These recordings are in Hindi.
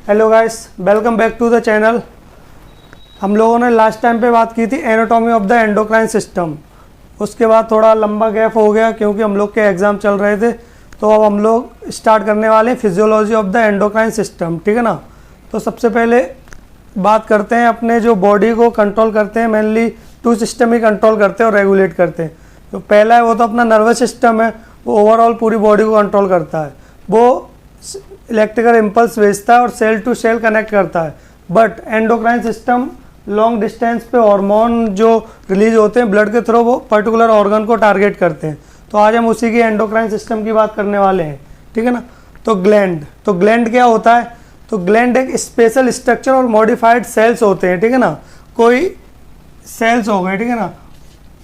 Hello guys, welcome back to the channel. हम लोगों ने लास्ट टाइम पे बात की थी anatomy of the endocrine system. उसके बाद थोड़ा लंबा गैप हो गया क्योंकि हम लोग के एग्ज़ाम चल रहे थे। तो अब हम लोग स्टार्ट करने वाले हैं physiology of the endocrine system, ठीक है ना। तो सबसे पहले बात करते हैं अपने जो बॉडी को कंट्रोल करते हैं, मेनली टू सिस्टम ही कंट्रोल करते हैं और रेगुलेट करते हैं। तो पहला है वो तो अपना नर्वस सिस्टम है, वो ओवरऑल पूरी बॉडी को कंट्रोल करता है। वो इलेक्ट्रिकल इम्पल्स भेजता है और सेल टू सेल कनेक्ट करता है। But endocrine system long distance पे हार्मोन जो रिलीज होते हैं ब्लड के थ्रू, वो पर्टिकुलर ऑर्गन को टारगेट करते हैं। तो आज हम उसी की एंडोक्राइन सिस्टम की बात करने वाले हैं, ठीक है ना। तो ग्लैंड क्या होता है? तो ग्लैंड एक स्पेशल स्ट्रक्चर और मॉडिफाइड सेल्स होते हैं, ठीक है ना। कोई सेल्स हो गए, ठीक है ना,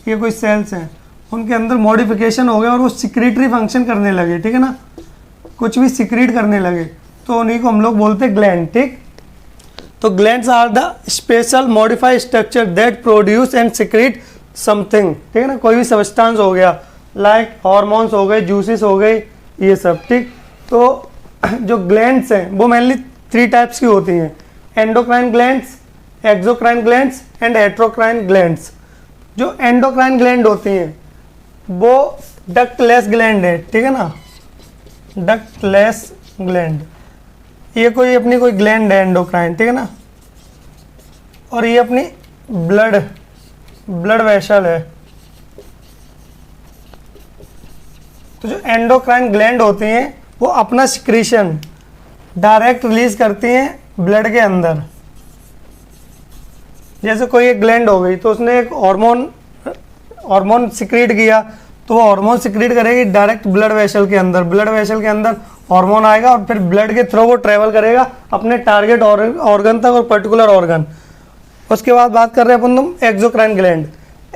ये कोई सेल्स हैं, उनके अंदर मॉडिफिकेशन हो गया और वो सिक्रेटरी फंक्शन करने लगे, ठीक है ना, कुछ भी सिक्रीट करने लगे, तो उन्हीं को हम लोग बोलते हैं ग्लैंड, ठीक। तो glands are the special modified structure that produce and secrete something, ठीक है ना। कोई भी सब्सटेंस हो गया, लाइक हार्मोन्स हो गए, जूसेस हो गए, ये सब, ठीक। तो जो ग्लैंड्स हैं वो मेनली 3 टाइप्स की होती हैं: endocrine glands, exocrine glands and heterocrine glands. जो एंडोक्राइन ग्लैंड होती हैं वो डक्टलेस ग्लैंड है, ठीक है ना, डक्टलेस ग्लैंड। ये कोई अपनी कोई ग्लैंड है एंडोक्राइन, ठीक है ना, और ये अपनी ब्लड वेसल है। तो जो एंडोक्राइन ग्लैंड होती हैं वो अपना सिक्रीशन डायरेक्ट रिलीज करती हैं ब्लड के अंदर। जैसे कोई एक ग्लैंड हो गई तो उसने एक हार्मोन सिक्रीट किया, तो वो हार्मोन सिक्रीट करेगी डायरेक्ट ब्लड वेसल के अंदर। ब्लड वेसल के अंदर हार्मोन आएगा और फिर ब्लड के थ्रू वो ट्रेवल करेगा अपने टारगेट ऑर्गन तक और पर्टिकुलर ऑर्गन। उसके बाद बात कर रहे हैं अपन तुम एक्सोक्राइन ग्लैंड।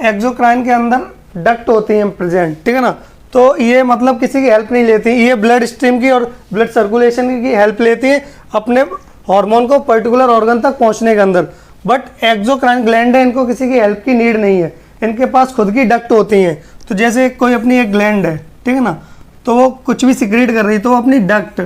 एक्सोक्राइन के अंदर डक्ट होती हैं प्रेजेंट, ठीक है ना। तो ये मतलब किसी की हेल्प नहीं लेती, ये ब्लड स्ट्रीम की और ब्लड सर्कुलेशन की हेल्प लेती है अपने हार्मोन को पर्टिकुलर ऑर्गन तक पहुंचने के अंदर। बट एक्सोक्राइन ग्लैंड है, इनको किसी की हेल्प की नीड नहीं है, इनके पास खुद की डक्ट होती हैं। तो जैसे कोई अपनी एक ग्लैंड है, ठीक है ना, तो वो कुछ भी सिक्रीट कर रही, तो वो अपनी डक्ट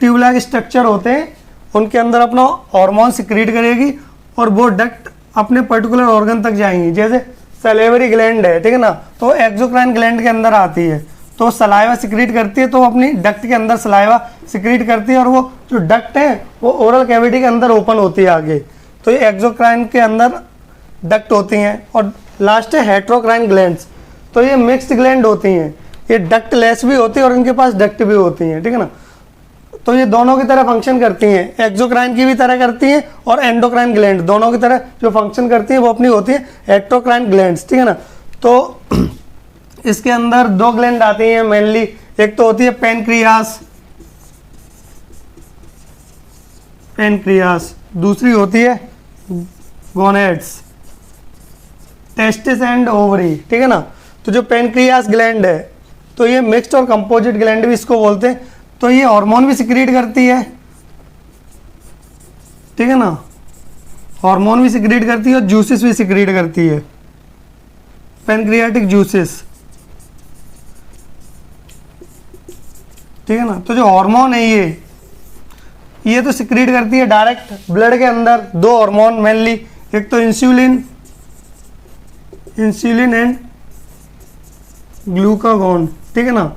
ट्यूबलाइक स्ट्रक्चर होते हैं, उनके अंदर अपना हार्मोन सिक्रीट करेगी और वो डक्ट अपने पर्टिकुलर ऑर्गन तक जाएंगी। जैसे सलेवरी ग्लैंड है, ठीक है ना, तो एक्सोक्राइन ग्लैंड के अंदर आती है, तो सलाइवा सिक्रीट करती है, तो अपनी डक्ट के अंदर सलाइवा सिक्रीट करती है और वो जो डक्ट है वो ओरल कैविटी के अंदर ओपन होती है आगे। तो ये एक्सोक्राइन के अंदर डक्ट होती हैं। और लास्ट है हेटेरोक्राइन ग्लैंड्स। तो ये मिक्स्ड ग्लैंड होती हैं, ये डक्ट लेस भी होती है और इनके पास डक्ट भी होती हैं, ठीक है ना। तो ये दोनों की तरह फंक्शन करती हैं, एक्सोक्राइन की भी तरह करती हैं और एंडोक्राइन ग्लैंड दोनों की तरह जो फंक्शन करती हैं वो अपनी होती है हेटेरोक्राइन ग्लैंड्स, ठीक है ना। तो इसके अंदर 2 ग्लैंड आती हैं मेनली, एक तो होती है पेनक्रियास, दूसरी होती है गोनेड्स, टेस्टिस एंड ओवरी, ठीक है ना। तो जो पेनक्रियास ग्लैंड है तो ये मिक्स्ड और कंपोजिट ग्लैंड भी इसको बोलते हैं। तो ये हार्मोन भी सिक्रीट करती है, ठीक है ना, हार्मोन भी सिक्रीट करती है और जूसेस भी सिक्रीट करती है, पेनक्रियाटिक जूसेस, ठीक है ना। तो जो हार्मोन है ये तो सिक्रीट करती है डायरेक्ट ब्लड के अंदर 2 हार्मोन मेनली, एक तो इंसुलिन एंड ग्लूकागॉन, ठीक है ना।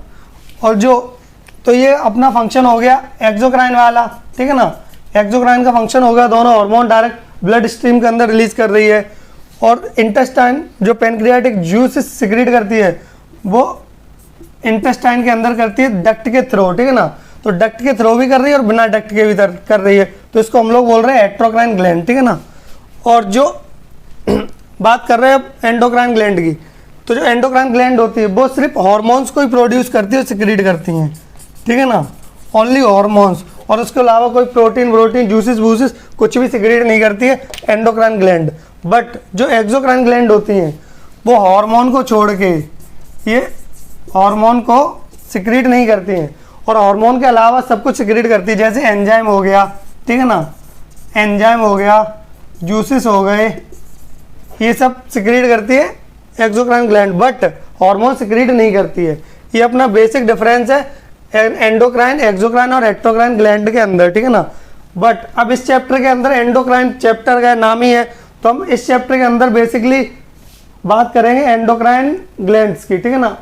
और जो तो ये अपना फंक्शन हो गया एक्सोक्राइन वाला, ठीक है ना। एक्सोक्राइन का फंक्शन हो गया दोनों हार्मोन डायरेक्ट ब्लड स्ट्रीम के अंदर रिलीज कर रही है, और इंटेस्टाइन जो पेनक्रियाटिक जूस सिक्रीट करती है वो इंटेस्टाइन के अंदर करती है डक्ट के थ्रू, ठीक है ना। तो डक्ट के थ्रू भी कर रही है और बिना डक्ट के भी कर रही है, तो इसको हम लोग बोल रहे हैं हेटेरोक्राइन ग्लैंड, ठीक है ना। और जो बात कर रहे हैं एंडोक्राइन ग्लैंड की, तो जो एंडोक्राइन ग्लैंड होती है वो सिर्फ हार्मोन्स को ही प्रोड्यूस करती है, सिक्रीट करती हैं, ठीक है ना, ओनली हार्मोन्स। और उसके अलावा कोई प्रोटीन जूसेस कुछ भी सिक्रीट नहीं करती है एंडोक्राइन ग्लैंड। बट जो एक्सोक्राइन ग्लैंड होती हैं वो हार्मोन को छोड़ के ये हार्मोन को सिक्रीट नहीं करती हैं और हार्मोन के अलावा सब कुछ सिक्रीट करती है। जैसे एंजाइम हो गया, ठीक है ना, एंजाइम हो गया, जूसेस हो गए, ये सब सिक्रीट करती है exocrine gland, but hormone secrete नहीं करती है। ये अपना बेसिक डिफरेंस है एंडोक्राइन, एक्सोक्राइन और हेटेरोक्राइन ग्लैंड के अंदर, ठीक है ना। बट अब इस चैप्टर के अंदर एंडोक्राइन चैप्टर का नाम ही है, तो हम इस चैप्टर के अंदर बेसिकली बात करेंगे एंडोक्राइन ग्लैंड्स की, ठीक है ना।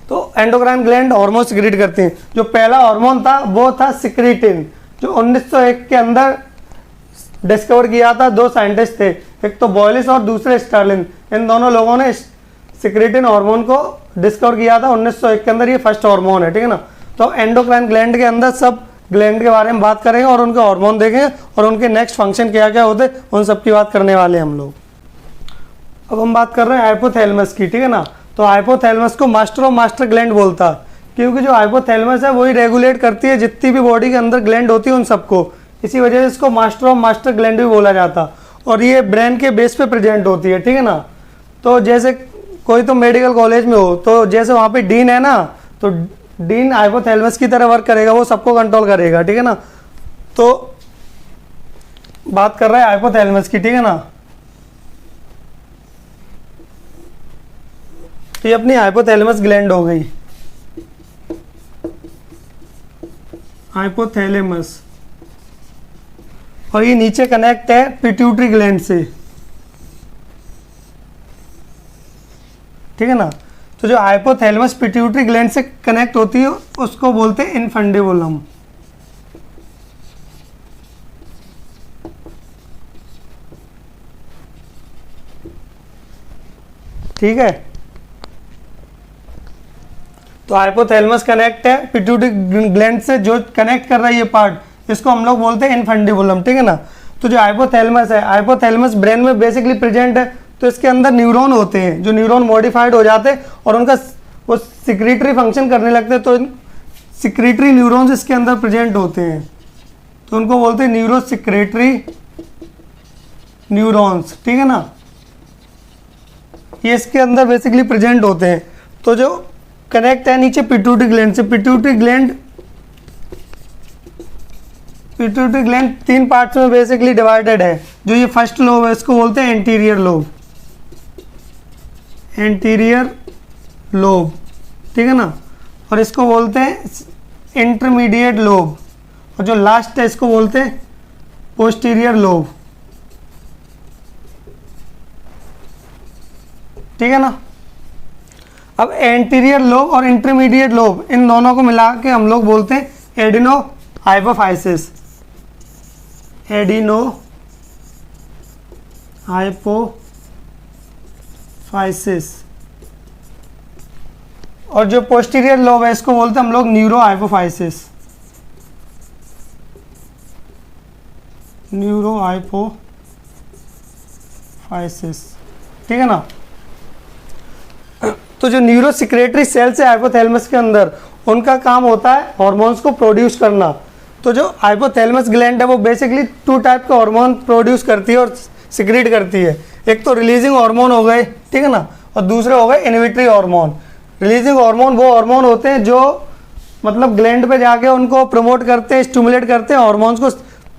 तो एंडोक्राइन ग्लैंड हार्मोन सिक्रीट करती हैं। जो पहला हार्मोन था वो था सिक्रीटिन, जो 1901 के अंदर डिस्कवर किया था। दो साइंटिस्ट थे, एक तो बॉयलिस और दूसरे स्टर्लिन। इन दोनों लोगों ने सिक्रीटिन हार्मोन को डिस्कवर किया था 1901 के अंदर। ये फर्स्ट हार्मोन है, ठीक है ना। तो एंडोक्राइन ग्लैंड के अंदर सब ग्लैंड के बारे में बात करेंगे और उनके हार्मोन देखेंगे और उनके नेक्स्ट फंक्शन क्या क्या होते हैं उन सब की बात करने वाले हैं हम लोग। अब हम बात कर रहे हैं हाइपोथैलेमस की, ठीक है ना। तो हाइपोथैलेमस को मास्टर ऑफ मास्टर ग्लैंड बोलता है, क्योंकि जो हाइपोथैलेमस है वही रेगुलेट करती है जितनी भी बॉडी के अंदर ग्लैंड होती है उन सबको। इसी वजह से इसको मास्टर ऑफ मास्टर ग्लैंड भी बोला जाता, और ये ब्रेन के बेस पे प्रेजेंट होती है, ठीक है ना। तो जैसे कोई तो मेडिकल कॉलेज में हो, तो जैसे वहाँ पे डीन है ना, तो डीन हाइपोथैलेमस की तरह वर्क करेगा, वो सबको कंट्रोल करेगा, ठीक है ना। तो बात कर रहे हैं हाइपोथैलेमस की, ठीक है ना। तो ये अपनी हाइपोथैलेमस ग्लैंड हो गई, हाइपोथैलेमस, और ये नीचे कनेक्ट है पिट्यूटरी ग्लैंड से, ठीक है ना। तो जो हाइपोथैलेमस पिट्यूटरी ग्लैंड से कनेक्ट होती है उसको बोलते हैं इन्फंडिबुलम, ठीक है। तो हाइपोथैलेमस कनेक्ट है पिट्यूटरी ग्लैंड से, जो कनेक्ट कर रहा है ये पार्ट, इसको हम लोग बोलते हैं इन्फंडिबुलम, ठीक है ना। तो जो हाइपोथैलेमस है, हाइपोथैलेमस ब्रेन में बेसिकली प्रेजेंट है। तो इसके अंदर न्यूरॉन होते हैं, जो न्यूरॉन मॉडिफाइड हो जाते हैं और उनका वो सिक्रीटरी फंक्शन करने लगते हैं। तो सिक्रीटरी न्यूरॉन्स इसके अंदर प्रेजेंट होते हैं, तो उनको बोलते हैं न्यूरो सिक्रेटरी न्यूरॉन्स, ठीक है ना। ये इसके अंदर बेसिकली प्रेजेंट होते हैं। तो जो कनेक्ट है नीचे पिट्यूटरी ग्लैंड से, पिट्यूटरी ग्लैंड 3 पार्ट्स में बेसिकली डिवाइडेड है। जो ये फर्स्ट लोब है इसको बोलते हैं एंटीरियर लोब, एंटीरियर लोब, ठीक है ना। और इसको बोलते हैं इंटरमीडिएट लोब, और जो लास्ट है इसको बोलते हैं पोस्टीरियर लोब, ठीक है ना। अब एंटीरियर लोब और इंटरमीडिएट लोब, इन दोनों को मिला के हम लोग बोलते हैं एडिनो हाइपोफाइसिस, एडिनो हाइपोफाइसिस। और जो पोस्टीरियर लोब है इसको बोलते हैं हम लोग न्यूरो हाइपोफाइसिस, न्यूरो हाइपोफाइसिस, ठीक है ना। तो जो न्यूरो सिक्रेटरी सेल्स है हाइपोथैलेमस के अंदर, उनका काम होता है हार्मोन्स को प्रोड्यूस करना। तो जो हाइपोथैलेमस ग्लैंड है वो बेसिकली 2 टाइप का हार्मोन प्रोड्यूस करती है और सिक्रीट करती है। एक तो रिलीजिंग हार्मोन हो गए, ठीक है ना, और दूसरे हो गए इनहिबिटरी हार्मोन। रिलीजिंग हार्मोन वो हार्मोन होते हैं जो मतलब ग्लैंड पे जाके उनको प्रमोट करते हैं, स्टिमुलेट करते हैं हार्मोन्स को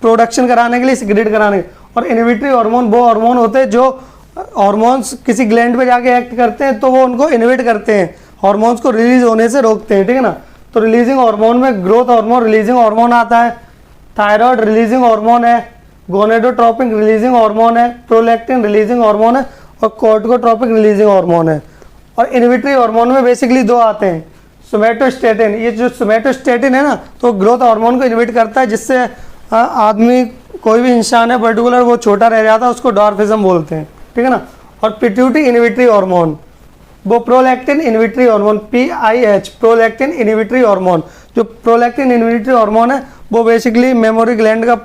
प्रोडक्शन कराने के लिए, सिक्रीट कराने के। और इनहिबिटरी हार्मोन वो हार्मोन होते हैं जो हार्मोन्स किसी ग्लैंड पे जाके एक्ट करते हैं तो वो उनको इनहिबिट करते हैं, हार्मोन्स को रिलीज होने से रोकते हैं, ठीक है ना। तो रिलीजिंग हार्मोन में ग्रोथ हार्मोन रिलीजिंग हार्मोन आता है, थायराइड रिलीजिंग हार्मोन है, गोनेडोट्रोपिक रिलीजिंग हार्मोन है, प्रोलैक्टिन रिलीजिंग हार्मोन है, और कोर्टिकोट्रोपिक रिलीजिंग हार्मोन है। और इनहिबिटरी हार्मोन में बेसिकली 2 आते हैं, सोमैटोस्टेटिन। ये जो सोमैटोस्टेटिन है ना, तो ग्रोथ हार्मोन को इनहिबिट करता है, जिससे आदमी कोई भी इंसान है पर्टिकुलर वो छोटा रह जाता है, उसको डॉर्फिज्म बोलते हैं, ठीक है ना। और पिट्यूटरी इनहिबिटरी हार्मोन, वो prolactin inhibitory hormone, PIH, prolactin inhibitory hormone. जो प्रोलैक्टिन इनहिबिटरी हार्मोन है वो बेसिकली मेमोरी ग्लैंड का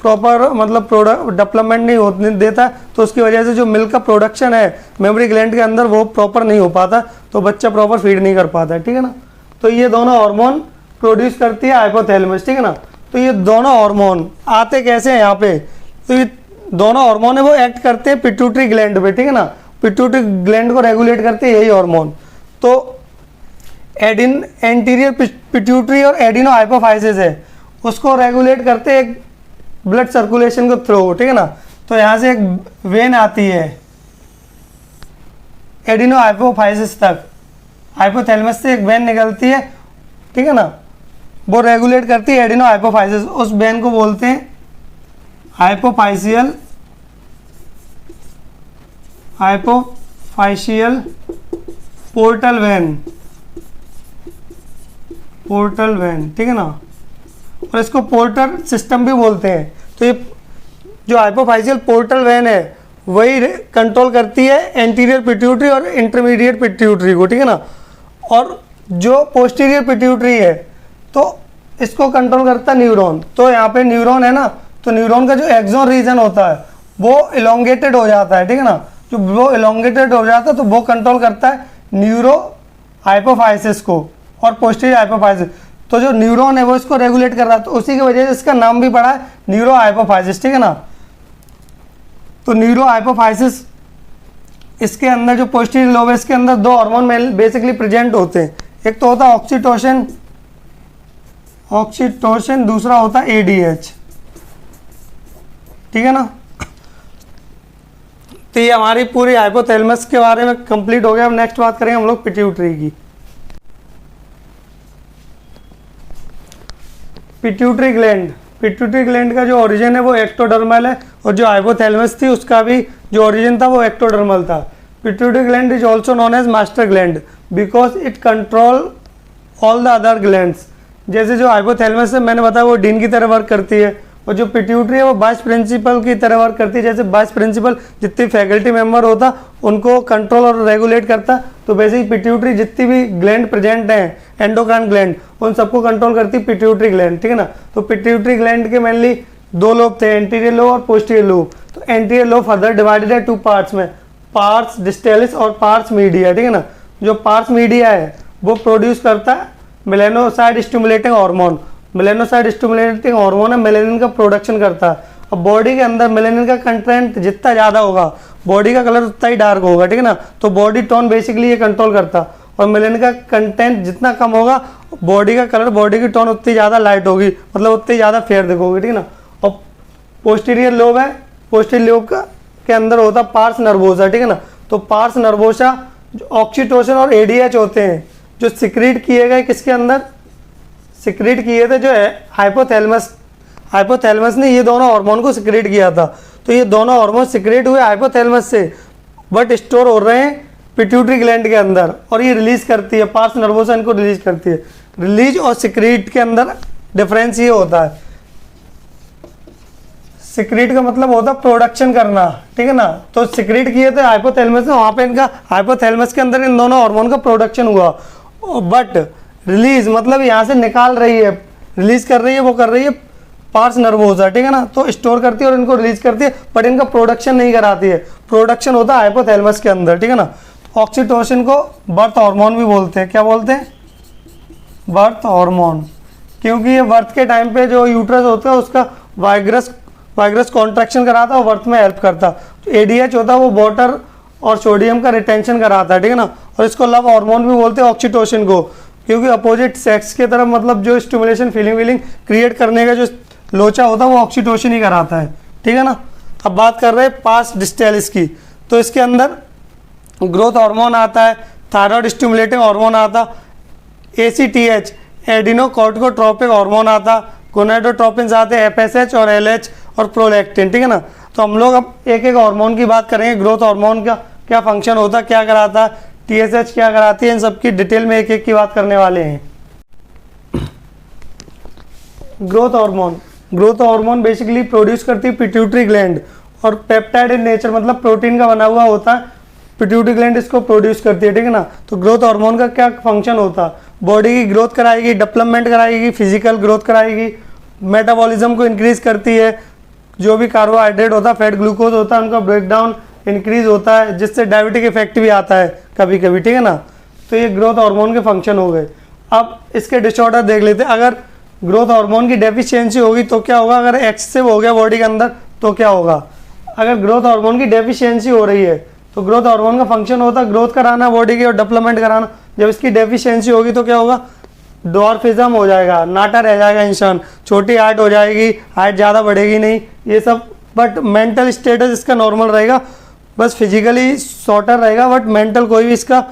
प्रॉपर मतलब डेवलपमेंट नहीं होने देता, तो उसकी वजह से जो मिल्क का प्रोडक्शन है मेमोरी ग्लैंड के अंदर वो प्रॉपर नहीं हो पाता, तो बच्चा प्रॉपर फीड नहीं कर पाता है, ठीक है ना। तो ये दोनों हार्मोन प्रोड्यूस करती है हाइपोथैलेमस, ठीक है ना। तो ये दोनों हार्मोन आते कैसे हैं यहाँ पे, तो ये दोनों हार्मोन है वो एक्ट करते हैं पिट्यूटरी ग्लैंड पे, ठीक है ना। पिट्यूटरी ग्लैंड को रेगुलेट करते हैं यही हार्मोन। तो एंटीरियर पिट्यूटरी और एडिनो हाइपोफाइसिस है, उसको रेगुलेट करते हैं ब्लड सर्कुलेशन को थ्रू, ठीक है ना। तो यहाँ से एक वेन आती है एडिनो हाइपोफाइसिस तक, हाइपोथैलेमस से एक वेन निकलती है, ठीक है ना। वो रेगुलेट करती है एडिनो हाइपोफाइसिस, उस वेन को बोलते हैं हाइपोफाइशियल पोर्टल वेन, ठीक है ना, और इसको पोर्टर सिस्टम भी बोलते हैं। तो ये जो हाइपोफाइशियल पोर्टल वेन है वही कंट्रोल करती है एंटीरियर पिट्यूटरी और इंटरमीडिएट पिट्यूटरी को, ठीक है ना, और जो पोस्टीरियर पिट्यूटरी है तो इसको कंट्रोल करता है न्यूरॉन। तो यहाँ पे न्यूरॉन है ना, तो न्यूरॉन का जो एक्सॉन रीजन होता है वो इलोंगेटेड हो जाता है, ठीक है ना, जो वो इलोंगेटेड हो जाता है तो वो कंट्रोल करता है न्यूरो हाइपोफाइसिस को और पोस्टीरियर हाइपोफाइसिस। तो जो न्यूरॉन है वो इसको रेगुलेट कर रहा है, तो उसी की वजह से इसका नाम भी पड़ा है न्यूरो हाइपोफाइसिस, ठीक है ना। तो न्यूरो हाइपोफाइसिस, इसके अंदर जो पोस्टीरियर लोब है इसके अंदर दो हार्मोन बेसिकली प्रेजेंट होते हैं, एक तो होता है ऑक्सीटोसिन, दूसरा होता है ADH, ठीक है ना। तो ये हमारी पूरी हाइपोथैलेमस के बारे में कंप्लीट हो गया। अब नेक्स्ट बात करेंगे हम लोग पिट्यूटरी की। पिट्यूटरी ग्लैंड का जो ओरिजिन है वो एक्टोडर्मल है, और जो हाइपोथैलेमस थी उसका भी जो ओरिजिन था वो एक्टोडर्मल था। Pituitary gland is also known as master gland because it control all the other glands. जैसे जो हाइपोथैलेमस है मैंने बताया वो डीन की तरह वर्क करती है, और जो पिट्यूटरी है वो वाइस प्रिंसिपल की तरह वर्क करती है। जैसे वाइस प्रिंसिपल जितनी फैकल्टी मेंबर होता उनको कंट्रोल और रेगुलेट करता, तो वैसे ही पिट्यूटरी जितनी भी ग्लैंड प्रेजेंट हैं एंडोक्राइन ग्लैंड उन सबको कंट्रोल करती है पिट्यूटरी ग्लैंड, ठीक है ना। तो पिट्यूटरी ग्लैंड के मेनली दो लोब थे, एंटीरियर लोब और पोस्टीरियर लोब। तो एंटीरियर लोब फर्दर डिवाइडेड है टू पार्ट्स में, पार्स डिस्टेलिस और पार्स मीडिया, ठीक है ना। जो पार्स मीडिया है वो प्रोड्यूस करता है मेलेनोसाइड स्टिमुलेटिंग हार्मोन। मेलेनोसाइड स्टिमुलेटिंग हार्मोन है, मेलेनिन का प्रोडक्शन करता है, और बॉडी के अंदर मेलेनिन का कंटेंट जितना ज़्यादा होगा बॉडी का कलर उतना ही डार्क होगा, ठीक है ना। तो बॉडी टोन बेसिकली ये कंट्रोल करता है, और मेलेनिन का कंटेंट जितना कम होगा बॉडी का कलर, बॉडी की टोन उतनी ज़्यादा लाइट होगी, मतलब उतनी ज़्यादा फेयर दिखोगी, ठीक है ना। और पोस्टीरियर लोब है, पोस्टीरियर लोब का के अंदर होता है पार्स नर्वोसा, ठीक है ना। तो पार्स नर्वोसा जो ऑक्सीटोसिन और ADH होते हैं जो सिक्रीट किए गए किसके अंदर, सिक्रीट किए थे जो है हाइपोथैलेमस ने ये दोनों हार्मोन को सिक्रीट किया था। तो ये दोनों हार्मोन सिक्रीट हुए हाइपोथैलेमस से बट स्टोर हो रहे हैं पिट्यूटरी ग्लैंड के अंदर, और ये रिलीज करती है, पार्स नर्वोसा इनको रिलीज करती है। रिलीज और सिक्रीट के अंदर डिफरेंस ये होता है, सिक्रीट का मतलब होता है प्रोडक्शन करना, ठीक है ना। तो सिक्रीट किए थे हाइपोथैलेमस में, वहाँ पे इनका हाइपोथैलेमस के अंदर इन दोनों हार्मोन का प्रोडक्शन हुआ, बट रिलीज मतलब यहाँ से निकाल रही है, रिलीज कर रही है, वो कर रही है पार्स नर्वोसा, ठीक है ना। तो स्टोर करती है और इनको रिलीज करती है, बट इनका प्रोडक्शन नहीं कराती है, प्रोडक्शन होता है हाइपोथैलेमस के अंदर, ठीक है ना। ऑक्सीटोसिन को बर्थ हार्मोन भी बोलते हैं, क्या बोलते हैं, बर्थ हार्मोन, क्योंकि ये बर्थ के टाइम पे जो यूट्रस होता है उसका वाइग्रस कॉन्ट्रैक्शन कराता है और बर्थ में हेल्प करता है। तो ADH होता है वो वाटर और सोडियम का रिटेंशन कराता है, ठीक है ना। और इसको लव हार्मोन भी बोलते हैं ऑक्सीटोसिन को, क्योंकि अपोजिट सेक्स की तरफ मतलब जो स्टिमुलेशन फीलिंग क्रिएट करने का जो लोचा होता है वो ऑक्सीटोसिन ही कराता है, ठीक है ना। अब बात कर रहे हैं पार्स डिस्टेलिस की, तो इसके अंदर ग्रोथ हार्मोन आता है, थायराइड स्टिमुलेटिंग हार्मोन आता, ACTH एडिनोकॉर्टिकोट्रोपिक हार्मोन आता, गोनाडोट्रोपिन्स आते हैं, FSH और LH और प्रोलैक्टिन, ठीक है ना। तो हम लोग अब एक एक हार्मोन की बात करेंगे, ग्रोथ हार्मोन का क्या फंक्शन होता है, क्या कराता है, TSH क्या कराती है, इन सब की डिटेल में एक एक की बात करने वाले हैं। ग्रोथ हार्मोन बेसिकली प्रोड्यूस करती है पिट्यूटरी ग्लैंड, और पेप्टाइड इन नेचर मतलब प्रोटीन का बना हुआ होता है, पिट्यूटरी ग्लैंड इसको प्रोड्यूस करती है, ठीक है ना। तो ग्रोथ हार्मोन का क्या फंक्शन होता है, बॉडी की ग्रोथ कराएगी, डेवलपमेंट कराएगी, फिजिकल ग्रोथ कराएगी, मेटाबॉलिज्म को इंक्रीज करती है, जो भी कार्बोहाइड्रेट होता है, फैट ग्लूकोज होता है, उनका ब्रेकडाउन इंक्रीज होता है, जिससे डायबिटिक इफेक्ट भी आता है कभी कभी, ठीक है ना। तो ये ग्रोथ हार्मोन के फंक्शन हो गए। अब इसके डिसऑर्डर देख लेते हैं। अगर ग्रोथ हार्मोन की डेफिशिएंसी होगी तो क्या होगा, अगर एक्सेसिव हो गया बॉडी के अंदर तो क्या होगा। अगर ग्रोथ हार्मोन की डेफिशिएंसी हो रही है तो ग्रोथ हार्मोन का फंक्शन होता है ग्रोथ कराना बॉडी की और डेवलपमेंट कराना। जब इसकी डेफिशिएंसी होगी तो क्या होगा, डॉर्फिज्म हो जाएगा, नाटा रह जाएगा इंसान, छोटी हाइट हो जाएगी, हाइट ज़्यादा बढ़ेगी नहीं, ये सब। बट मेंटल स्टेटस इसका नॉर्मल रहेगा, बस फिजिकली शॉर्टर रहेगा, बट मेंटल कोई भी इसका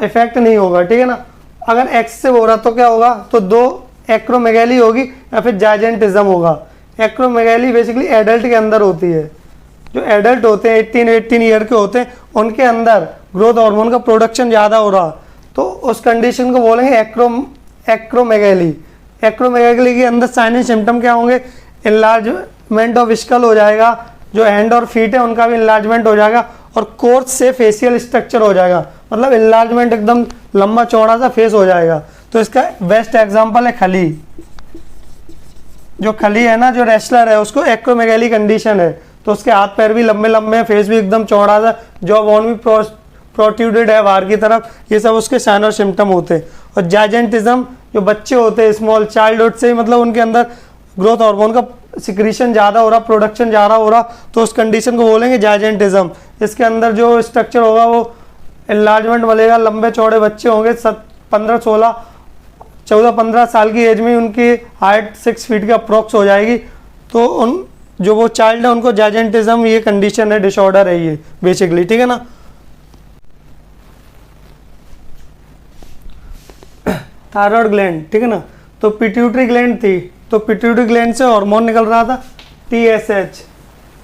इफेक्ट नहीं होगा, ठीक है ना। अगर एक्सेसिव हो रहा तो क्या होगा, तो दो एक्रोमेगैली होगी या फिर जायजेंटिज्म होगा। एक्रोमेगैली बेसिकली एडल्ट के अंदर होती है। जो एडल्ट होते हैं 18 ईयर के होते हैं, उनके अंदर ग्रोथ हार्मोन का प्रोडक्शन ज़्यादा हो रहा, तो उस कंडीशन को बोलेंगे एक्रोमेगैली। एक्रोमेगैली के अंदर साइन एंड सिम्टम क्या होंगे? इनलार्जमेंट ऑफ स्कल हो जाएगा, जो हैंड और फीट है उनका भी इनलार्जमेंट हो जाएगा, और कोर्स से फेशियल स्ट्रक्चर हो जाएगा, मतलब इनलार्जमेंट एकदम लंबा चौड़ा सा फेस हो जाएगा। तो इसका बेस्ट एग्जांपल है खली। जो खली है ना, जो रेसलर है, उसको एक्रोमेगैली कंडीशन है, तो उसके हाथ पैर भी लंबे लंबे हैं, फेस भी एकदम चौड़ा सा, जॉ बोन भी प्रोट्रूडेड है बाहर की तरफ, ये सब उसके साइन और सिम्टम होते हैं। और जायजेंटिज्म, जो बच्चे होते हैं स्मॉल चाइल्डहुड से, मतलब उनके अंदर ग्रोथ हार्मोन का सिक्रीशन ज़्यादा हो रहा, प्रोडक्शन ज़्यादा हो रहा, तो उस कंडीशन को बोलेंगे जायजेंटिज्म। इसके अंदर जो स्ट्रक्चर होगा वो एनलार्जमेंट बनेगा, लंबे चौड़े बच्चे होंगे, 14-15 साल की एज में उनकी हाइट 6 फीट के अप्रोक्स हो जाएगी। तो उन जो वो चाइल्ड है उनको जायजेंटिज्म, ये कंडीशन है, डिसऑर्डर है ये बेसिकली, ठीक है ना। थायराइड ग्लैंड, ठीक है ना, तो पिट्यूटरी ग्लैंड थी, तो पिट्यूटरी ग्लैंड से हार्मोन निकल रहा था TSH,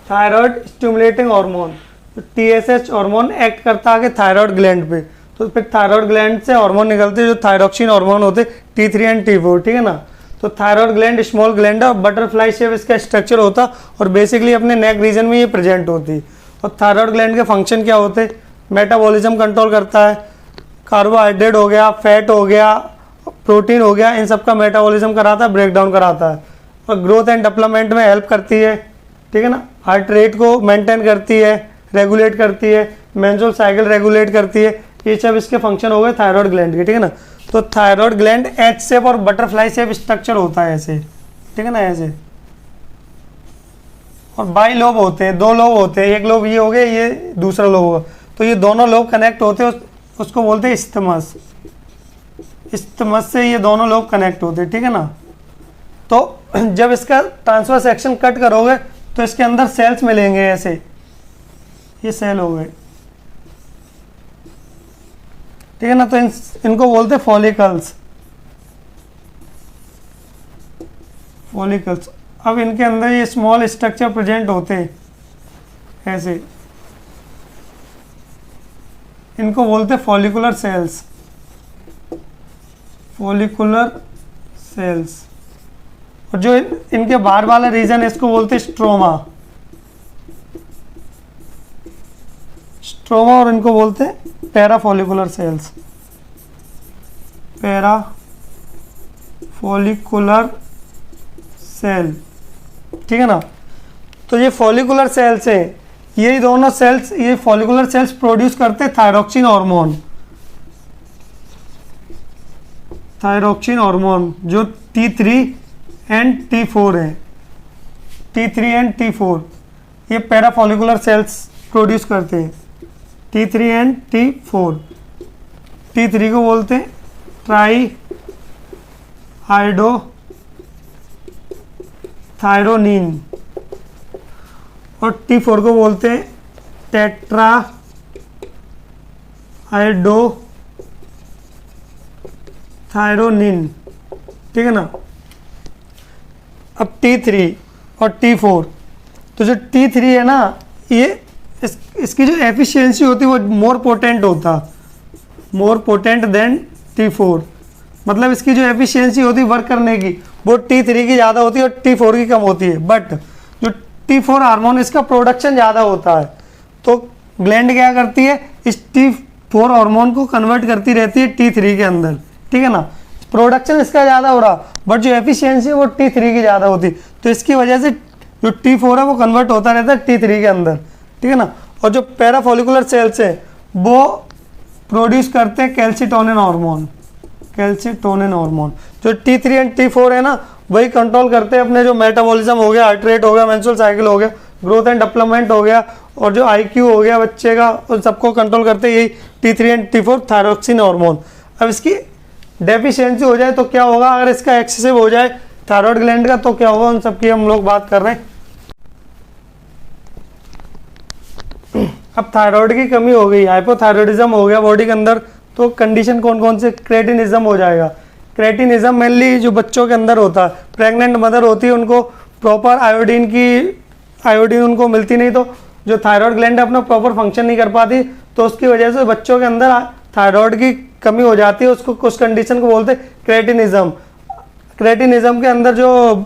थायराइड स्टिमुलेटिंग हार्मोन। तो TSH हार्मोन एक्ट करता है थायराइड ग्लैंड पे, तो फिर थायराइड ग्लैंड से हार्मोन निकलते जो थायरोक्सिन हार्मोन होते T3 एंड T4, ठीक है ना। तो थायराइड ग्लैंड स्मॉल ग्लैंड है, बटरफ्लाई शेप इसका स्ट्रक्चर होता, और बेसिकली अपने नेक रीजन में ये प्रेजेंट होती। और थायराइड ग्लैंड के फंक्शन क्या होते? मेटाबॉलिज्म कंट्रोल करता है, कार्बोहाइड्रेट हो गया, फैट हो गया, प्रोटीन हो गया, इन सब का मेटाबॉलिज्म कराता है, ब्रेक डाउन कराता है, और ग्रोथ एंड डेवलपमेंट में हेल्प करती है, ठीक है ना। हार्ट रेट को मेंटेन करती है, रेगुलेट करती है, मेंस्ट्रुअल साइकिल रेगुलेट करती है, ये सब इसके फंक्शन हो गए थायराइड ग्लैंड के, ठीक है ना। तो थायराइड ग्लैंड एच शेप और बटरफ्लाई शेप स्ट्रक्चर होता है ऐसे, ठीक है ना, ऐसे। और बाई लोब होते हैं, 2 लोब होते हैं, एक लोब ये हो गया, ये दूसरा लोब होगा, तो ये दोनों लोब कनेक्ट होते हैं, उसको बोलते हैं इस्थमस। इस्थमस से ये दोनों लोब कनेक्ट होते हैं, ठीक है ना। तो जब इसका ट्रांसफर सेक्शन कट करोगे तो इसके अंदर सेल्स मिलेंगे ऐसे, ये सेल हो गए, ठीक है ना। तो इनको बोलते हैं फॉलिकल्स, फॉलिकल्स। अब इनके अंदर ये स्मॉल स्ट्रक्चर प्रेजेंट होते हैं ऐसे, इनको बोलते हैं फॉलिकुलर सेल्स, फॉलिकुलर सेल्स। और जो इनके बाहर वाला रीजन है इसको बोलते हैं स्ट्रोमा, स्ट्रोमा, और इनको बोलते हैं पैराफॉलिकुलर सेल्स, पैराफॉलिकुलर सेल, ठीक है ना। तो ये फॉलिकुलर सेल्स है, ये दोनों सेल्स, ये फॉलिकुलर सेल्स प्रोड्यूस करते हैं थायरोक्सिन हार्मोन, थायरोक्सिन हार्मोन जो T3 एंड T4 है, T3 एंड T4 ये पैराफॉलिकुलर सेल्स प्रोड्यूस करते हैं, T3 एंड T4। T3 को बोलते हैं ट्राई हाइड्रोथायरोनिन, और T4 को बोलते हैं टेट्रा हाइड्रोथायरोनिन, ठीक है ना। अब T3 और T4, तो जो T3 है ना, ये इसकी जो एफिशिएंसी होती है वो मोर पोटेंट होता, मोर पोटेंट देन T4, मतलब इसकी जो एफिशिएंसी होती है वर्क करने की वो T3 की ज़्यादा होती है और T4 की कम होती है। बट जो T4 हार्मोन इसका प्रोडक्शन ज़्यादा होता है, तो ग्लैंड क्या करती है, इस T4 हार्मोन को कन्वर्ट करती रहती है T3 के अंदर, ठीक है ना। प्रोडक्शन इसका ज़्यादा हो रहा, बट जो एफिशिएंसी है वो T3 की ज़्यादा होती, तो इसकी वजह से जो T4 है वो कन्वर्ट होता रहता है T3 के अंदर, ठीक है ना। और जो पैराफॉलिकुलर सेल्स है वो प्रोड्यूस करते हैं कैल्सिटोनिन हार्मोन, कैल्सिटोनिन हार्मोन। जो T3 एंड T4 है ना, वही कंट्रोल करते हैं अपने जो मेटाबॉलिज्म हो गया, हार्ट रेट हो गया, मेंस्ट्रुअल साइकिल हो गया, ग्रोथ एंड डेवलपमेंट हो गया, और जो IQ हो गया बच्चे का, उन सबको कंट्रोल करते हैं यही T3 and T4 thyroxine hormone. अब इसकी डेफिशिएंसी हो जाए तो क्या होगा, अगर इसका एक्सेसिव हो जाए थायराइड ग्लैंड का तो क्या होगा, उन सबकी हम लोग बात कर रहे हैं। अब थायराइड की कमी हो गई, हाइपोथायराइडिज्म हो गया बॉडी के अंदर, तो कंडीशन कौन कौन से, क्रेटिनिज्म हो जाएगा, क्रेटिनिज्म मेनली जो बच्चों के अंदर होता है, प्रेग्नेंट मदर होती है उनको प्रॉपर आयोडीन उनको मिलती नहीं, तो जो थायराइड ग्लैंड है अपना प्रॉपर फंक्शन नहीं कर पाती, तो उसकी वजह से बच्चों के अंदर थायराइड की कमी हो जाती है। उसको कुछ कंडीशन को बोलते हैं क्रेटिनिज्म। क्रेटिनिज्म के अंदर जो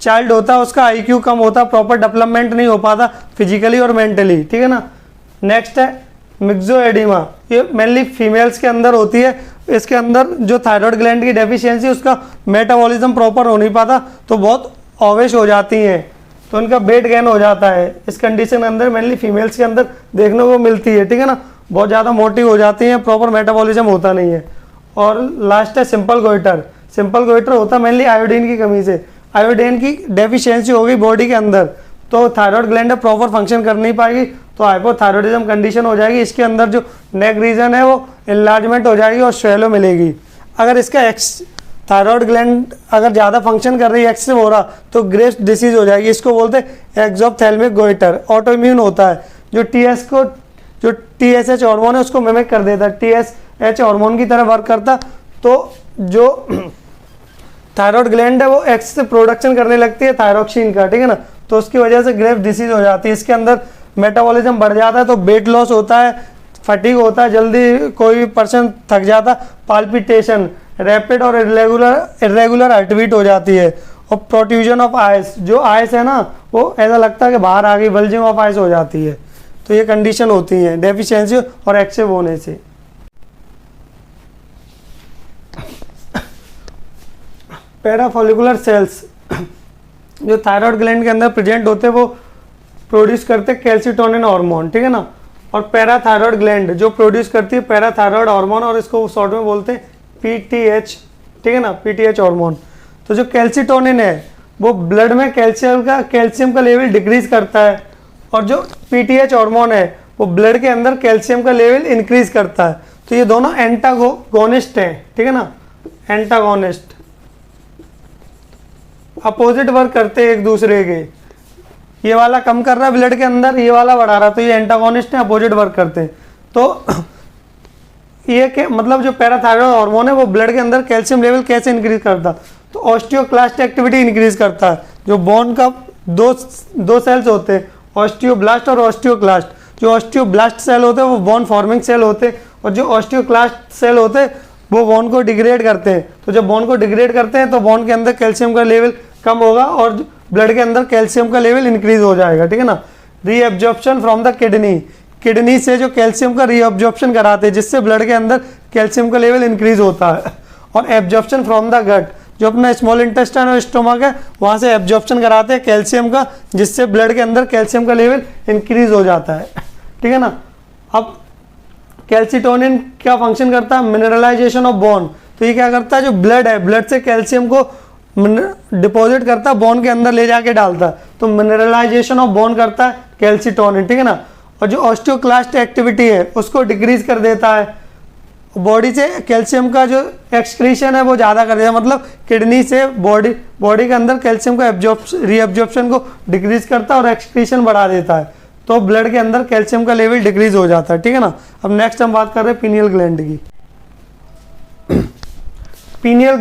चाइल्ड होता है उसका आईक्यू कम होता है, प्रॉपर डेवलपमेंट नहीं हो पाता फिजिकली और मेंटली, ठीक है ना। नेक्स्ट है मिक्सोएडिमा, ये मेनली फीमेल्स के अंदर होती है। इसके अंदर जो थायराइड ग्लैंड की डेफिशिएंसी, उसका मेटाबॉलिज्म प्रॉपर हो नहीं पाता, तो बहुत ओवेश हो जाती हैं, तो उनका वेट गेन हो जाता है। इस कंडीशन के अंदर मेनली फीमेल्स के अंदर देखने को मिलती है, ठीक है ना। बहुत ज़्यादा मोटी हो जाती हैं, प्रॉपर मेटाबॉलिज्म होता नहीं है। और लास्ट है सिंपल गोइटर। सिंपल गोइटर होता है मेनली आयोडीन की कमी से, आयोडीन की डेफिशिएंसी हो गई बॉडी के अंदर, तो थायराइड ग्लैंड प्रॉपर फंक्शन कर नहीं पाएगी, तो हाइपोथायरॉयडिज्म कंडीशन हो जाएगी। इसके अंदर जो नेक रीजन है वो एनलार्जमेंट हो जाएगी और स्वेलो मिलेगी। अगर इसका थायराइड ग्लैंड अगर ज़्यादा फंक्शन कर रही है, एक्सेसिव हो रहा, तो ग्रेव्स डिसीज हो जाएगी। इसको बोलते हैं एक्सोप्थेल्मिक गोइटर, ऑटो इम्यून होता है। जो TSH हार्मोन है उसको मिमिक कर देता है, TSH हार्मोन की तरह वर्क करता, तो जो थायराइड ग्लैंड है वो एक्सेसिव प्रोडक्शन करने लगती है थायरोक्सिन का, ठीक है ना, तो उसकी वजह से ग्रेव्स डिसीज हो जाती है। इसके अंदर मेटाबॉलिज्म बढ़ जाता है, तो वेट लॉस होता है, फटीग होता है, जल्दी कोई पर्सन थक जाता, पाल्पिटेशन, रैपिड और इरेगुलर हार्ट बीट हो जाती है, और प्रोट्रूजन ऑफ आइस, जो आइस है ना वो ऐसा लगता है कि बाहर आ गई, बल्जिंग ऑफ आइस हो जाती है। तो ये कंडीशन होती है डेफिशिएंसी और एक्सेसिव होने से। पैराफोलिकुलर सेल्स जो थायराइड ग्लैंड के अंदर प्रेजेंट होते हैं वो प्रोड्यूस करते हैं कैल्सिटोनिन हार्मोन, ठीक है ना। और पैराथायरॉयड ग्लैंड जो प्रोड्यूस करती है पैराथायरॉयड हार्मोन, और इसको शॉर्ट में बोलते हैं PTH, ठीक है ना, PTH हार्मोन। तो जो कैल्सिटोनिन है वो ब्लड में कैल्शियम का लेवल डिक्रीज करता है, और जो PTH हार्मोन है वो ब्लड के अंदर कैल्शियम का लेवल इंक्रीज करता है। तो ये दोनों एंटागोनिस्ट हैं, ठीक है ना, एंटागोनिस्ट अपोजिट वर्क करते हैं एक दूसरे के। ये वाला कम कर रहा है ब्लड के अंदर, ये वाला बढ़ा रहा है, तो ये एंटागोनिस्ट है, अपोजिट वर्क करते हैं। तो ये के मतलब जो पैराथायरॉयड हार्मोन है वो ब्लड के अंदर कैल्शियम लेवल कैसे इंक्रीज करता है, तो ऑस्टियोक्लास्ट एक्टिविटी इंक्रीज करता है। जो बोन का दो सेल्स होते हैं, ऑस्टियोब्लास्ट और ऑस्टियोक्लास्ट। जो ऑस्टियोब्लास्ट सेल होते हैं वो बोन फॉर्मिंग सेल होते हैं, और जो ऑस्टियोक्लास्ट सेल होते हैं वो बोन को डिग्रेड करते हैं। तो जब बोन को डिग्रेड करते हैं तो बोन के अंदर कैल्शियम का लेवल कम होगा और ब्लड के अंदर कैल्शियम का लेवल इंक्रीज हो जाएगा, ठीक है ना। रीअब्जॉर्प्शन फ्रॉम द किडनी से जो कैल्शियम का रीअब्जॉर्प्शन कराते हैं, जिससे ब्लड के अंदर कैल्शियम का लेवल इंक्रीज होता है। और एब्जॉर्प्शन फ्रॉम द गट, जो अपना स्मॉल इंटेस्टाइन और स्टोमक है वहाँ से एब्जॉर्प्शन कराते हैं कैल्शियम का, जिससे ब्लड के अंदर कैल्शियम का लेवल इंक्रीज हो जाता है, ठीक है ना। अब कैल्सिटोनिन क्या फंक्शन करता है, मिनरलाइजेशन ऑफ बोन। तो ये क्या करता है, जो ब्लड है ब्लड से कैल्शियम को डिपॉजिट करता है, बोन के अंदर ले जाके डालता है, तो मिनरलाइजेशन ऑफ बोन करता है कैल्सिटोनिन, ठीक है ना। और जो ऑस्टियोक्लास्ट एक्टिविटी है उसको डिक्रीज कर देता है, बॉडी से कैल्शियम का जो एक्सक्रीशन है वो ज़्यादा कर देता है, मतलब किडनी से बॉडी के अंदर कैल्शियम का रीअब्जॉर्प्शन को डिक्रीज करता है और एक्सक्रीशन बढ़ा देता है, तो ब्लड के अंदर कैल्शियम का लेवल डिक्रीज हो जाता है, ठीक है ना। अब नेक्स्ट हम बात कर रहे हैं पीनियल ग्लैंड की। पीनियल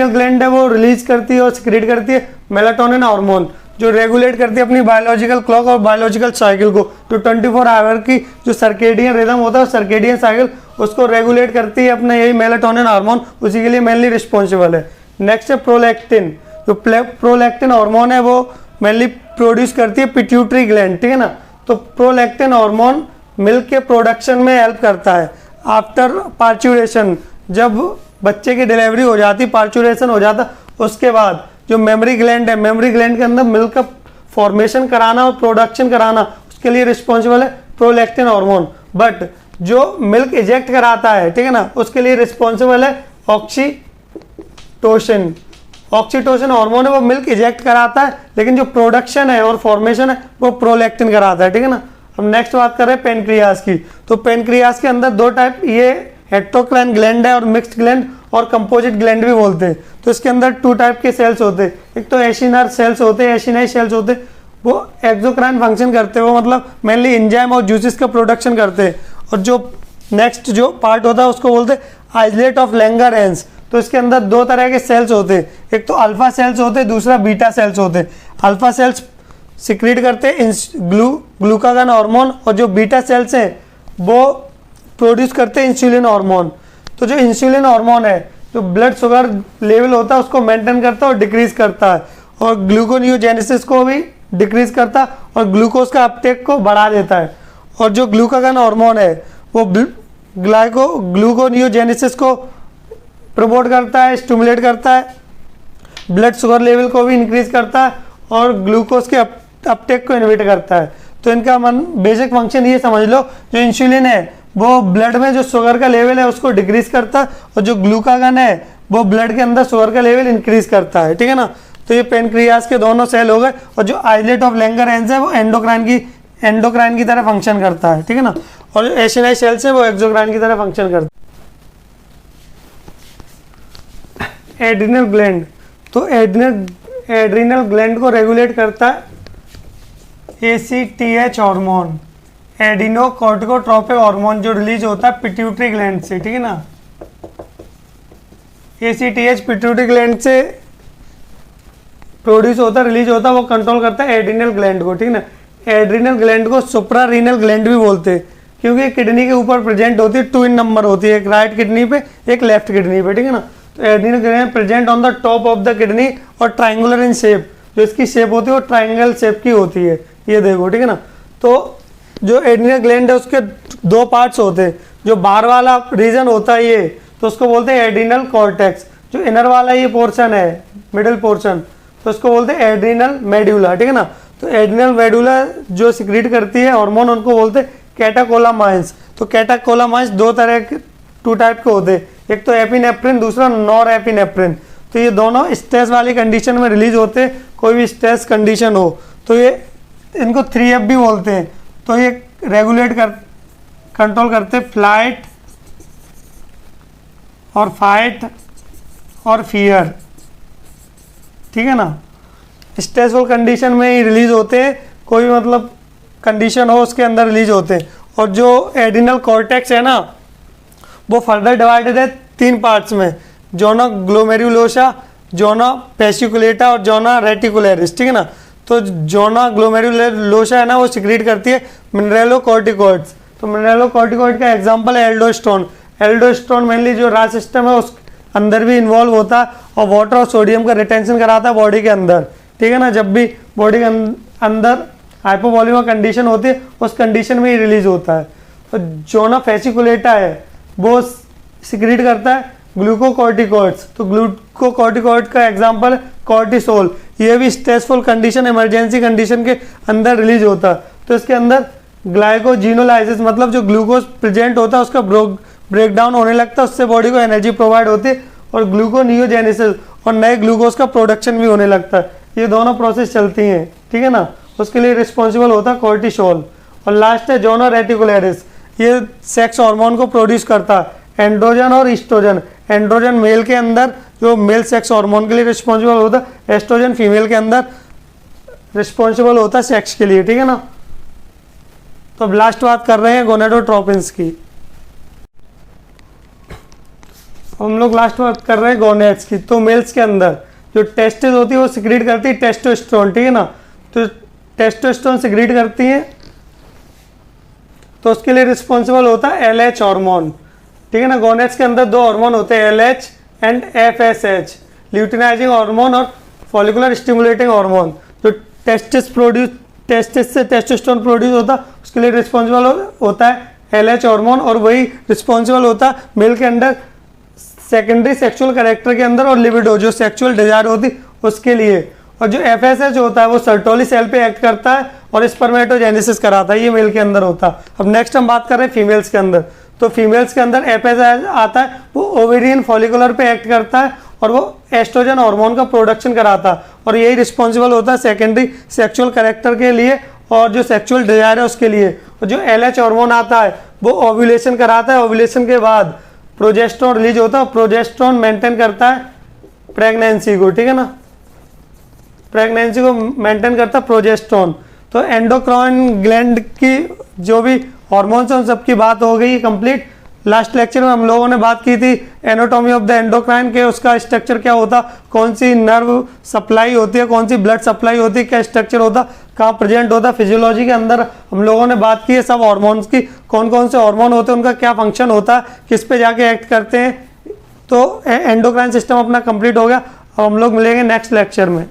ग्लैंड है वो रिलीज करती है और सिक्रेट करती है मेलाटोनिन हार्मोन, जो रेगुलेट करती है अपनी बायोलॉजिकल क्लॉक और बायोलॉजिकल साइकिल को। जो 24 आवर की जो सर्केडियन रिदम होता है, सर्केडियन साइकिल उसको रेगुलेट करती है अपना यही मेलाटोनिन हार्मोन, उसी के लिए मेनली रिस्पॉन्सिबल है। नेक्स्ट है प्रोलैक्टिन। जो प्रोलैक्टिन हार्मोन है वो मेनली प्रोड्यूस करती है पिट्यूटरी ग्लैंड, ठीक है ना। तो प्रोलैक्टिन हार्मोन मिल्क के प्रोडक्शन में हेल्प करता है। आफ्टर पार्चुरेशन, जब बच्चे की डिलीवरी हो जाती, पार्चुरेशन हो जाता, उसके बाद जो मेमरी ग्लैंड है, मेमरी ग्लैंड के अंदर मिल्क का फॉर्मेशन कराना और प्रोडक्शन कराना, उसके लिए रिस्पॉन्सिबल है प्रोलैक्टिन हार्मोन। बट जो मिल्क इजेक्ट कराता है, ठीक है ना, उसके लिए रिस्पॉन्सिबल है ऑक्सीटोसिन। ऑक्सीटोसिन हार्मोन है वो मिल्क इजेक्ट कराता है, लेकिन जो प्रोडक्शन है और फॉर्मेशन है वो प्रोलैक्टिन कराता है, ठीक है ना। अब नेक्स्ट बात कर रहे हैं पेनक्रियास की। तो पेनक्रियास के अंदर दो टाइप, ये हेट्रोक्राइन ग्लैंड है और मिक्स्ड ग्लैंड और कंपोजिट ग्लैंड भी बोलते हैं। तो इसके अंदर टू टाइप के सेल्स होते हैं, एक तो एशिनर सेल्स होते हैं, एशिनाई सेल्स होते हैं, वो एक्सोक्राइन फंक्शन करते हैं, वो मतलब मेनली एंजाइम और जूसेस का प्रोडक्शन करते हैं। और जो नेक्स्ट जो पार्ट होता है उसको बोलते हैं आइसलेट ऑफ लैंगरहैंस। तो इसके अंदर दो तरह के सेल्स होते हैं, एक तो अल्फा सेल्स होते हैं, दूसरा बीटा सेल्स होते हैं। अल्फा सेल्स सिक्रीट करते हैं ग्लूकागन हार्मोन, और जो बीटा सेल्स हैं वो प्रोड्यूस करते हैं इंसुलिन हार्मोन। तो जो इंसुलिन हार्मोन है जो ब्लड शुगर लेवल होता है उसको मेंटेन करता है और डिक्रीज करता है, और ग्लूकोनियोजेनेसिस को भी डिक्रीज करता है और ग्लूकोज का अपटेक को बढ़ा देता है। और जो ग्लूकागन हार्मोन है वो ग्लूकोनियोजेनेसिस को प्रमोट करता है, स्टिमुलेट करता है, ब्लड शुगर लेवल को भी इंक्रीज करता है और ग्लूकोज के अपटेक को इनहिबिट करता है। तो इनका बेसिक फंक्शन ये समझ लो, जो इंसुलिन है वो ब्लड में जो शुगर का लेवल है उसको डिक्रीज करता है, और जो ग्लूकागन है वो ब्लड के अंदर शुगर का लेवल इंक्रीज करता है। ठीक है ना। तो ये पेनक्रियास के दोनों सेल हो गए, और जो आइलेट ऑफ लैंगरहैंस है वो एंडोक्राइन की तरह फंक्शन करता है। ठीक है ना। और जो एशिनाई सेल्स है वो एक्सोक्राइन की तरह फंक्शन करता है। एड्रिनल ग्लैंड, तो एड्रिनल ग्लैंड को रेगुलेट करता है ACTH हार्मोन, एडिनोकोर्टिकोट्रोपिक हार्मोन, जो रिलीज होता है पिट्यूटरी ग्लैंड से। ठीक है ना। ACTH पिट्यूटरी ग्लैंड से प्रोड्यूस होता है, रिलीज होता है, वो कंट्रोल करता है एड्रिनल ग्लैंड को। ठीक है ना। एड्रिनल ग्लैंड को सुप्रा रीनल ग्लैंड भी बोलते हैं, क्योंकि किडनी के ऊपर प्रेजेंट होती है, 2 इन नंबर होती है, एक राइट किडनी पे एक लेफ्ट किडनी पे। ठीक है ना। तो adrenal gland present on the top of the kidney और ट्राइंगुलर इन शेप, जो इसकी शेप होती है वो ट्राइंगल शेप की होती है, ये देखो। ठीक है ना। तो जो एड्रिनल ग्लैंड है उसके 2 पार्ट्स होते हैं, जो बाहर वाला रीजन होता है ये, तो उसको बोलते हैं एड्रिनल कॉर्टेक्स। जो इनर वाला ये पोर्शन है, मिडिल पोर्शन, तो उसको बोलते हैं एड्रिनल मेडुला। ठीक है ना। तो एड्रिनल मेडुला जो सिक्रीट करती है हार्मोन, उनको बोलते हैं कैटाकोलामाइंस। तो कैटाकोलामाइंस 2 टाइप के होते हैं, एक तो एपिनेफ्रिन, दूसरा नॉर एपिनेफ्रिन। तो ये दोनों स्ट्रेस वाली कंडीशन में रिलीज होते हैं, कोई भी स्ट्रेस कंडीशन हो तो ये इनको 3F भी बोलते हैं। तो ये रेगुलेट कंट्रोल करते फ्लाइट और फाइट और फियर। ठीक है ना। स्ट्रेसफुल कंडीशन में ही रिलीज होते हैं, कोई मतलब कंडीशन हो उसके अंदर रिलीज होते हैं। और जो एड्रिनल कॉर्टेक्स है ना वो फर्दर डिवाइडेड है 3 पार्ट्स में, जोना ग्लोमेरुलोसा, जोना पेसिकुलेटा और जोना रेटिकुलरिस। ठीक है ना। तो जोना ग्लोमेरुलोसा है ना वो सिक्रीट करती है मिनरेलोकॉर्टिकॉइड्स। तो मिनरेलोकॉर्टिकॉइड का एग्जांपल है एल्डोस्टेरोन। एल्डोस्टेरोन मेनली जो रास सिस्टम है उस अंदर भी इन्वॉल्व होता है और वाटर और सोडियम का रिटेंशन कराता है बॉडी के अंदर। ठीक है ना। जब भी बॉडी के अंदर हाइपोवॉल्यूमिक कंडीशन होती है उस कंडीशन में ही रिलीज होता है। तो जोना फेसिकुलेटा है वो सिक्रीट करता है ग्लूकोकॉर्टिकॉइड्स। तो ग्लूकोकॉर्टिकॉइड का एग्जांपल कॉर्टिसोल, ये भी स्ट्रेसफुल कंडीशन, इमरजेंसी कंडीशन के अंदर रिलीज होता है। तो इसके अंदर ग्लाइकोजिनोलाइसिस, मतलब जो ग्लूकोज प्रेजेंट होता है उसका ब्रेक डाउन होने लगता है, उससे बॉडी को एनर्जी प्रोवाइड होती है, और ग्लूकोनियोजेनेसिस और नए ग्लूकोज का प्रोडक्शन भी होने लगता है। ये दोनों प्रोसेस चलती हैं। ठीक है ना। उसके लिए रिस्पॉन्सिबल होता है कॉर्टिसोल। और लास्ट है जोना रेटिकुलरिस, ये सेक्स हार्मोन को प्रोड्यूस करता है, एंड्रोजन और ईस्ट्रोजन। एंड्रोजन मेल के अंदर जो मेल सेक्स हार्मोन के लिए रिस्पॉन्सिबल होता है, एस्ट्रोजन फीमेल के अंदर रिस्पॉन्सिबल होता है सेक्स के लिए। ठीक है ना। तो अब लास्ट बात कर रहे हैं गोनेडोट्रोपिन्स की। हम लोग लास्ट बात कर रहे हैं गोनेड्स की। तो मेल्स के अंदर जो टेस्टिस होती है वो सिक्रीट करती है टेस्टोस्टेरोन। ठीक है ना। तो टेस्टोस्टेरोन सिक्रीट करती है, तो उसके लिए रिस्पॉन्सिबल होता है LH हार्मोन। ठीक है ना। गोनेड्स के अंदर 2 हार्मोन होते हैं, LH and FSH, luteinizing hormone और फॉलिकुलर स्टिमुलेटिंग हार्मोन। जो टेस्टिस से टेस्टोस्टेरोन प्रोड्यूस होता है उसके लिए रिस्पॉन्सिबल होता है LH हार्मोन, और वही रिस्पॉन्सिबल होता है मेल के अंदर सेकेंडरी सेक्सुअल कैरेक्टर के अंदर और लिबिडो, जो सेक्सुअल डिजायर होती उसके लिए। और जो FSH होता है वो सर्टोली सेल पे एक्ट करता है और स्पर्मेटोजेनेसिस कराता है, ये मेल के अंदर होता है। अब नेक्स्ट हम बात कर रहे हैं फीमेल्स के अंदर। तो फीमेल्स के अंदर FSH आता है, वो ओवेरियन फॉलिकुलर पे एक्ट करता है और वो एस्ट्रोजन हार्मोन का प्रोडक्शन कराता है, और यही रिस्पॉन्सिबल होता है सेकेंडरी सेक्सुअल कैरेक्टर के लिए और जो सेक्सुअल डिजायर है उसके लिए। और जो LH हार्मोन आता है वो ओव्यूलेशन कराता है, ओव्यूलेशन के बाद प्रोजेस्टेरोन रिलीज होता है, प्रोजेस्टेरोन मेंटेन करता है प्रेगनेंसी को। ठीक है ना। प्रेगनेंसी को मेंटेन करता है प्रोजेस्टेरोन। तो एंडोक्राइन ग्लैंड की जो भी हार्मोन्स हैं उन सबकी बात हो गई कंप्लीट। लास्ट लेक्चर में हम लोगों ने बात की थी एनाटॉमी ऑफ द एंडोक्राइन के, उसका स्ट्रक्चर क्या होता, कौन सी नर्व सप्लाई होती है, कौन सी ब्लड सप्लाई होती है, क्या स्ट्रक्चर होता, कहाँ प्रेजेंट होता। फिजियोलॉजी के अंदर हम लोगों ने बात की है सब हार्मोन्स की, कौन कौन से हार्मोन होते हैं, उनका क्या फंक्शन होता है, किस पे जाके एक्ट करते हैं। तो एंडोक्राइन सिस्टम अपना कंप्लीट हो गया। अब हम लोग मिलेंगे नेक्स्ट लेक्चर में।